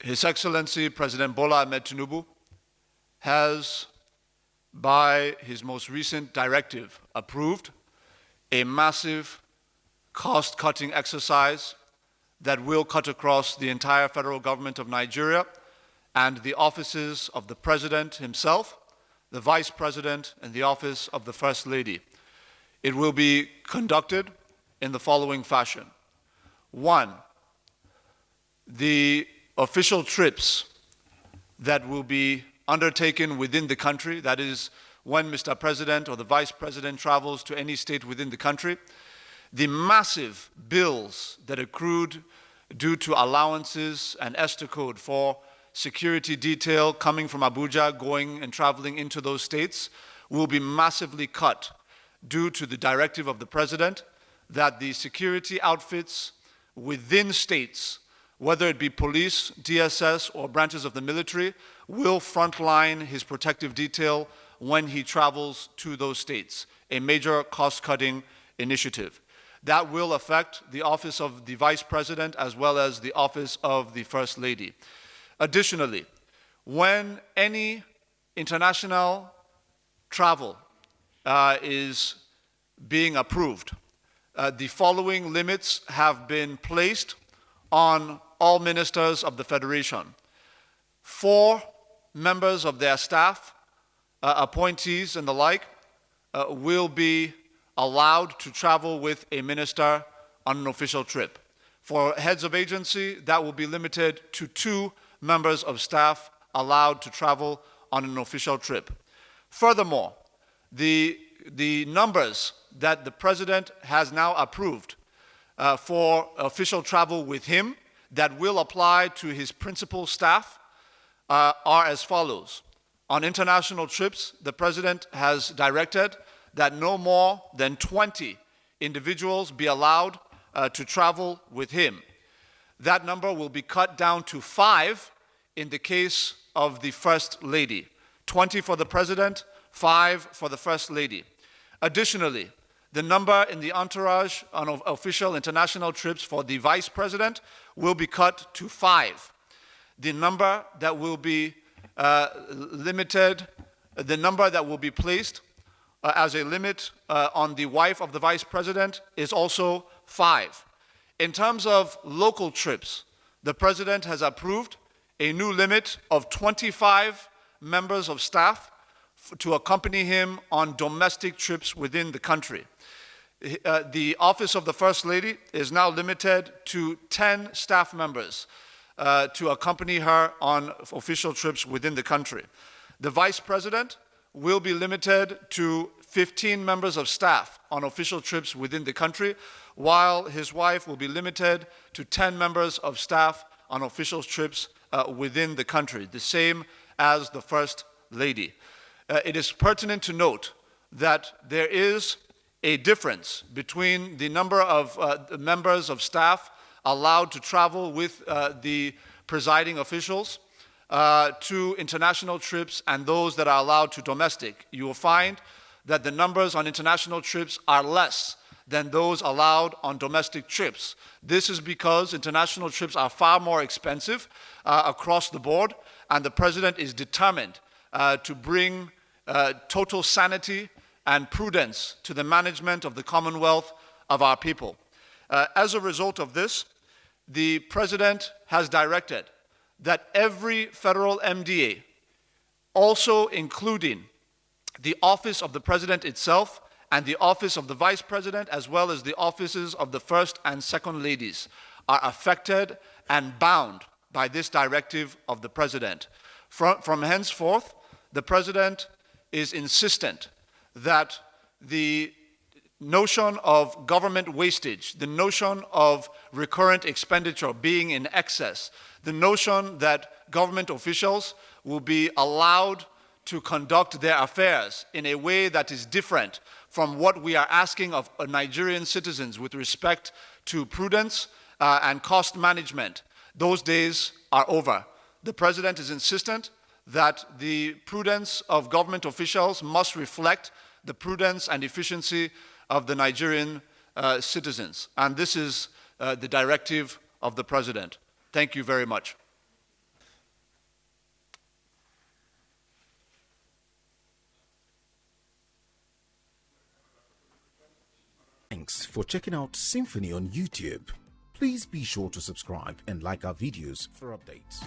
His Excellency President Bola Tinubu has, by his most recent directive, approved a massive cost-cutting exercise that will cut across the entire federal government of Nigeria and the offices of the President himself, the Vice President, and the office of the First Lady. It will be conducted in the following fashion. One, the official trips that will be undertaken within the country, that is, when Mr. President or the Vice President travels to any state within the country, the massive bills that accrued due to allowances and ESTA code for security detail coming from Abuja, going and traveling into those states, will be massively cut due to the directive of the President that the security outfits within states, whether it be police, DSS, or branches of the military, will frontline his protective detail when he travels to those states, a major cost-cutting initiative. That will affect the office of the Vice President as well as the office of the First Lady. Additionally, when any international travel is being approved, the following limits have been placed on all ministers of the Federation. 4 members of their staff, appointees and the like, will be allowed to travel with a minister on an official trip. For heads of agency, that will be limited to 2 members of staff allowed to travel on an official trip. Furthermore, the numbers that the President has now approved for official travel with him that will apply to his principal staff are as follows. On international trips, the President has directed that no more than 20 individuals be allowed to travel with him. That number will be cut down to 5 in the case of the First Lady. 20 for the President, 5 for the First Lady. Additionally, the number in the entourage on official international trips for the Vice President will be cut to 5. The number that will be limited, the number that will be placed as a limit on the wife of the Vice President is also 5. In terms of local trips, the President has approved a new limit of 25 members of staff to accompany him on domestic trips within the country. The office of the First Lady is now limited to 10 staff members to accompany her on official trips within the country. The Vice President will be limited to 15 members of staff on official trips within the country, while his wife will be limited to 10 members of staff on official trips within the country, the same as the First Lady. It is pertinent to note that there is a difference between the number of members of staff allowed to travel with the presiding officials to international trips and those that are allowed to domestic. You will find that the numbers on international trips are less than those allowed on domestic trips. This is because international trips are far more expensive across the board, and the President is determined to bring total sanity and prudence to the management of the Commonwealth of our people. As a result of this, the President has directed that every federal MDA, also including the office of the President itself and the office of the Vice President, as well as the offices of the First and Second Ladies, are affected and bound by this directive of the President. From henceforth, the President is insistent that the notion of government wastage, the notion of recurrent expenditure being in excess, the notion that government officials will be allowed to conduct their affairs in a way that is different from what we are asking of Nigerian citizens with respect to prudence and cost management. Those days are over. The President is insistent that the prudence of government officials must reflect the prudence and efficiency of the Nigerian citizens. And this is the directive of the President. Thank you very much. Thanks for checking out SYMFONI on YouTube. Please be sure to subscribe and like our videos for updates.